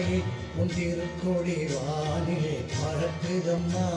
வேளையில் உன் திருக்கொடி வானிலே பறக்குதம்மா.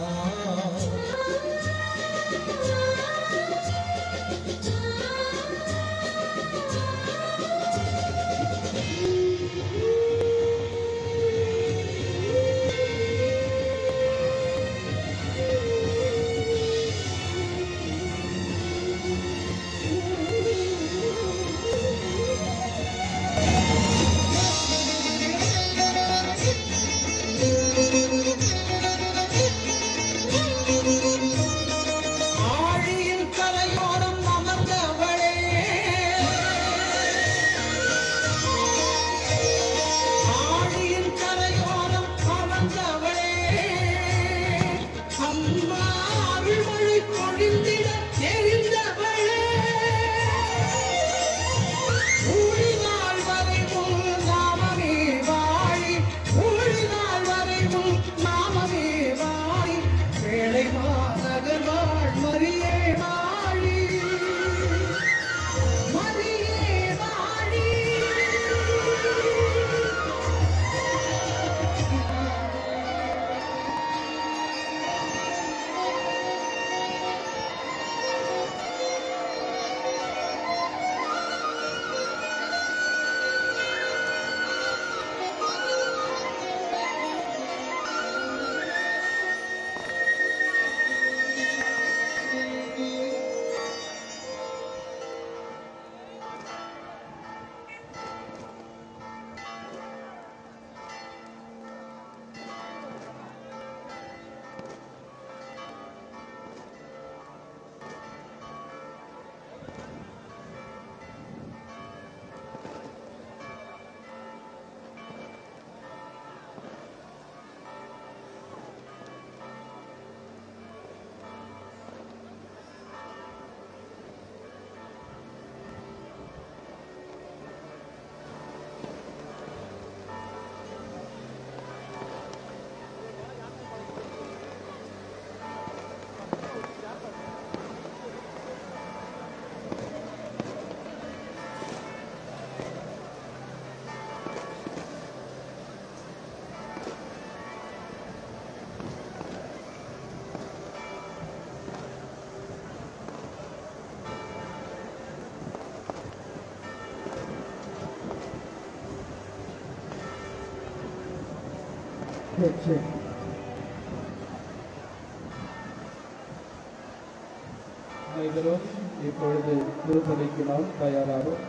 அனைவரும் இப்பொழுது திருப்பலிக்கு நாம் தயாராகும்.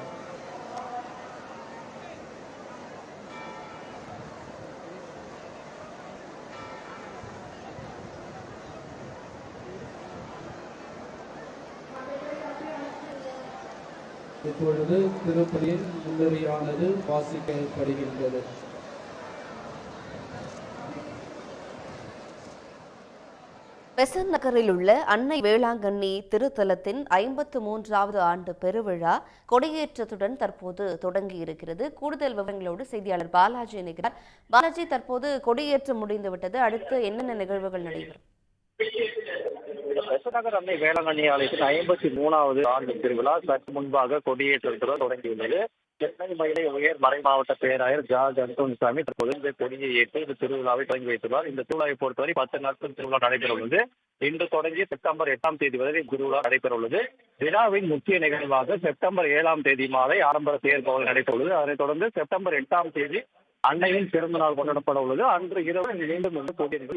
இப்பொழுது திருப்பலியின் முன்னுரையானது வாசிக்கப்படுகின்றது. பெசன்ட் நகரில் உள்ள அன்னை வேளாங்கண்ணி திருத்தலத்தின் 53வது ஆண்டு பெருவிழா கொடியேற்றத்துடன் தற்போது தொடங்கியிருக்கிறது. கூடுதல் விவரங்களோடு செய்தியாளர் பாலாஜி இணைக்கிறார். பாலாஜி, தற்போது கொடியேற்றம் முடிந்துவிட்டது, அடுத்து என்னென்ன நிகழ்வுகள் நடைபெறும்? பெசன்ட் நகர் அன்னை வேளாங்கண்ணி ஆலயத்தின் 53வது ஆண்டு திருவிழா சற்று முன்பாக கொடியேற்றத்துடன் தொடங்கியுள்ளது. சென்னை மயிலை உயர் மறை மாவட்ட பேராயர் ஜார்ஜ் அந்தோனிசாமி தற்போது இந்த கொடியை ஏற்று இந்த திருவிழாவை தொடங்கி வைத்துள்ளார். இந்த திருவிழாவை பொறுத்தவரை 10 நாட்கள் திருவிழா நடைபெற உள்ளது. இன்று தொடங்கி செப்டம்பர் 8ஆம் தேதி வரை திருவிழா நடைபெற உள்ளது. விழாவின் முக்கிய நிகழ்வாக செப்டம்பர் 7ஆம் தேதி மாலை ஆடம்பர தேர் பவனி நடைபெற உள்ளது. அதனைத் தொடர்ந்து செப்டம்பர் 8ஆம் தேதி அன்னையின் பிறந்த நாள் கொண்டாடப்பட உள்ளது. அன்று இரவு மீண்டும்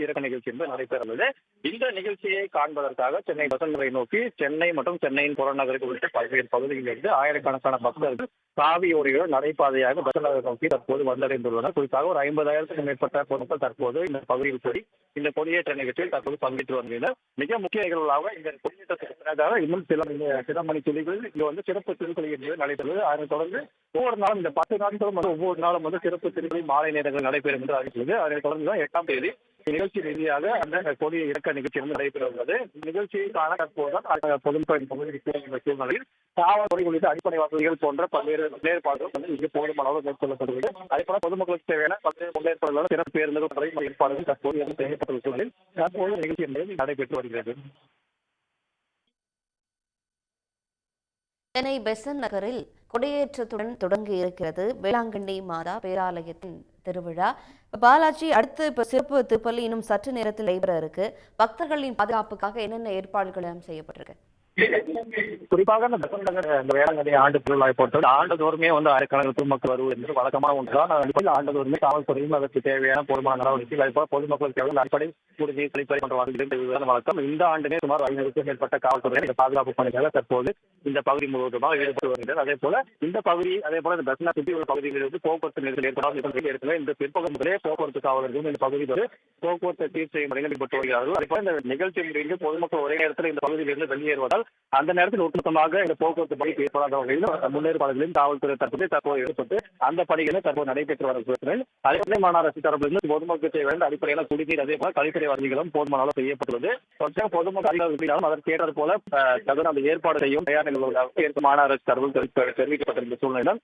இறக்க நிகழ்ச்சி என்பது நடைபெற உள்ளது. இந்த நிகழ்ச்சியை காண்பதற்காக சென்னை பெசன்ட் நகரை நோக்கி சென்னை மற்றும் சென்னையின் புறநகருக்கு உள்ளிட்ட பல்வேறு பகுதிகளிலிருந்து ஆயிரக்கணக்கான பக்தர்கள் காவி ஓடிகள் நடைபாதையாக பெசன்ட் நகரை நோக்கி தற்போது வந்தடைந்துள்ளனர். குறிப்பாக ஒரு 50,000க்கும் மேற்பட்ட பொருட்கள் தற்போது இந்த பகுதியில் கூடி இந்த கொடியேற்ற நிகழ்ச்சியில் தற்போது பங்கேற்று வருகின்றனர். மிக முக்கிய நிகழ்வுகளாக இந்த கொடியேற்றத்துக்கு பிறகாக இன்னும் சில மணி துளிகளில் இங்கு வந்து சிறப்பு திருப்பலி என்பது நடைபெறுவது. அதனைத் தொடர்ந்து ஒவ்வொரு நாளும் இந்த 10 நாட்களும் ஒவ்வொரு நாளும் சிறப்பு திருப்பலி மாலை நேரங்கள் நடைபெறும் என்று அறிவித்துள்ளது. அதனைத் தொடர்ந்து 8ஆம் தேதி நிகழ்ச்சி ரீதியாக அந்த கொடியை இறக்க நிகழ்ச்சி நடைபெற உள்ளது. நிகழ்ச்சியை காண தற்போது பொதுமக்களின் பகுதிக்கு சூழ்நிலையில் காவல்துறை உள்ளிட்ட அடிப்படை வசதிகள் போன்ற பல்வேறு முன்னேற்பாடுகள் இங்கு போதுமான அளவு மேற்கொள்ளப்படுகிறது. அதேபோல பொதுமக்களுக்கு தேவையான பல்வேறு முன்னேற்பாடுகள் சிறப்பு பேருந்துகள் ஏற்பாடுகள் தற்போது செய்யப்பட்டுள்ள சூழலில் தற்போது நிகழ்ச்சி என்பது நடைபெற்று வருகிறது. சென்னை பெசன் நகரில் கொடியேற்றத்துடன் தொடங்கி இருக்கிறது வேளாங்கண்ணி மாதா பேராலயத்தின் திருவிழா. பாலாஜி, அடுத்து இப்ப சிறப்பு திருப்பலி இன்னும் சற்று நேரத்தில் நடைபெற இருக்கு. பக்தர்களின் பாதுகாப்புக்காக என்னென்ன ஏற்பாடுகள் எல்லாம் செய்யப்பட்டிருக்கு? குறிப்பாக இந்த வேளாங்கண்ணி ஆண்டு திருவிழாவை பொறுத்தவரை ஆண்டுதோறுமே ஆயிரக்கணக்கான பொதுமக்கள் வருவது என்று வழக்கமான ஒன்றுதான். ஆண்டுதோறுமே காவல்துறையும் அதற்கு தேவையான போதுமான நடவடிக்கைகள் அதே போல பொதுமக்களுக்கு தேவையான அடிப்படை குடிநீர் கழிப்பறை போன்ற வசதிகள் வழக்கம். இந்த ஆண்டுமே சுமார் 500க்கும் மேற்பட்ட காவல்துறை இந்த பாதுகாப்பு பணிகளை தற்போது இந்த பகுதி முழுவதுமாக ஈடுபட்டு வருகிறது. அதே போல இந்த பகுதி அதே போல இந்த பஸ்னா சுற்றி உள்ள பகுதிகளிலிருந்து போக்குவரத்து நெரிசல் ஏற்படாமல் இந்த பிற்பகல் முதலே போக்குவரத்து காவலர்களும் இந்த பகுதியில் போக்குவரத்து சீர் செய்யும் பணிகள் ஈடுபட்டு வருகிறார்கள். அதே போல இந்த நிகழ்ச்சி முடிந்து பொதுமக்கள் ஒரே நேரத்தில் இந்த பகுதியிலிருந்து வெளியேறுவதால் அந்த நேரத்தில் ஒட்டுமொத்தமாக இந்த போக்குவரத்து பணி ஏற்படாத வகையில் முன்னேற்பாடுகளையும் காவல்துறை தற்போது எடுத்து அந்த பணிகளை தற்போது நடைபெற்று வருகிறது. அதே மாநகராட்சி தரப்பிலிருந்து பொதுமக்களுக்கு தேவையான அடிப்படையான குடிநீர் அதே போல கழிப்பறை வசதிகளும் போதுமான அளவு செய்யப்பட்டுள்ளது. பொதுமக்கள் அதற்கேற்றது போல தகுந்த அந்த ஏற்பாடு செய்யும் தயார் நிலையில் மாநகராட்சி தரப்பில் தெரிவிக்கப்பட்டிருந்த சூழ்நிலை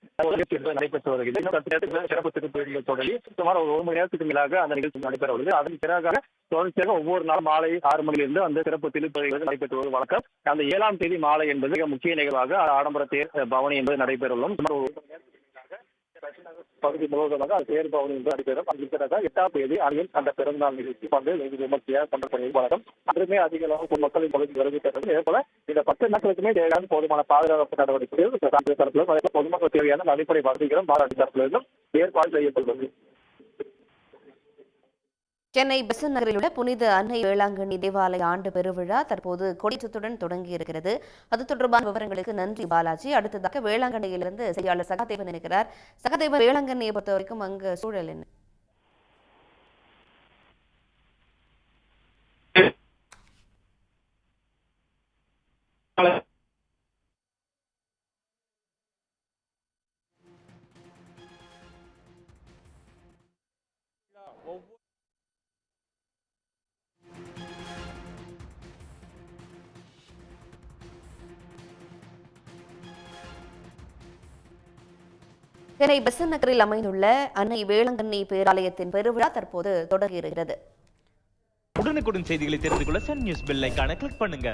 நடைபெற்று வருகிறது. சிறப்பு திருப்பதிகளை தொடங்கி சுமார் 1 மணி நேரத்துக்கு மேலாக அந்த நிகழ்ச்சி நடைபெற உள்ளது. அதன் பிறகு தொடர்ச்சியாக ஒவ்வொரு நாள் மாலை 6 மணியிலிருந்து அந்த சிறப்பு திருப்பதிகள் நடைபெற்று வரும் வழக்கம். அந்த 7ஆம் தேதி மாலை என்பது மிக முக்கிய நிகழ்வாக ஆடம்பர தேர் பவனி என்பது நடைபெறும். பகுதி முழுவதுமாக அது தேர் பவனி என்று நடைபெறும். அதற்கு 8ஆம் தேதி அணியில் அந்த பிறந்தநாள் நிகழ்ச்சி வெகு விமர்சையாக கொண்டாடப்படுவது வழக்கம். அதுவுமே அதிக அளவு மக்களின் பகுதி வருகிறது. இதே போல இந்த 10 நாட்களுக்குமே தேவையான போதுமான பாதுகாப்பு நடவடிக்கைகள் தரப்பிலும் பொதுமக்கள் தேவையான அடிப்படை வசதிகளும் மாநகராட்சி தரப்பிலிருந்தும் ஏற்பாடு செய்யப்பட்டுள்ளது. சென்னை பெசன் நகரில் உள்ள புனித அன்னை வேளாங்கண்ணி தேவாலய ஆண்டு பெருவிழா தற்போது கொடியேற்றத்துடன் தொடங்கி இருக்கிறது. அது தொடர்பான விவரங்களுக்கு நன்றி பாலாஜி. அடுத்ததாக வேளாங்கண்ணியிலிருந்து செய்தியாளர் சகாதேவன் இருக்கிறார். சகாதேவன், வேளாங்கண்ணியை பொறுத்த வரைக்கும் அங்கு சூழல் என்ன? சென்னை பெசன் நகரில் அமைந்துள்ள அன்னை வேளாங்கண்ணி பேராலயத்தின் பெருவிழா தற்போது தொடங்கியிருக்கிறது. உடனுக்குடன் செய்திகளை தெரிந்து கொள்ள சன் நியூஸ் பெல் ஐகானை கிளிக் பண்ணுங்க.